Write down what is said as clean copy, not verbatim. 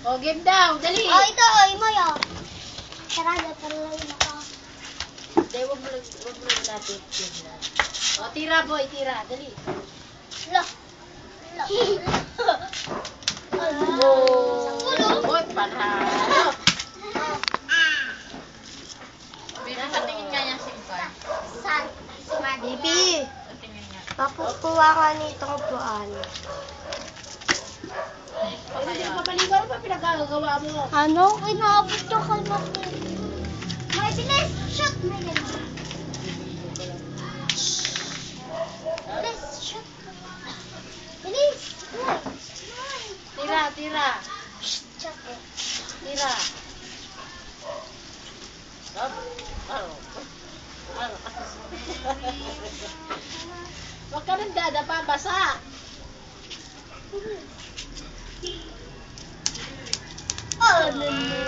O, game daw. Dali. Oh, ito. Imo yun. Sarado para lang ako. Hindi, huwag mo lang natin. O, tira boy, tira. Dali. Lo. Lo. Boy, panalo. Patingin nga niya singkay. San? Si Madi. Bibi, Patingin niya. tapos kuha ka nitong puan. Hindi mo papaligaw. Ano pa pinagkagagawa mo? Ano? Uy, naabot yung kalma ko. May bilis. Shot. May gano'n. Bilis. Shot. Bilis. Tira, tira. Shot. Tira. Huwag ka nang dadapa, basa. Oh, no, no.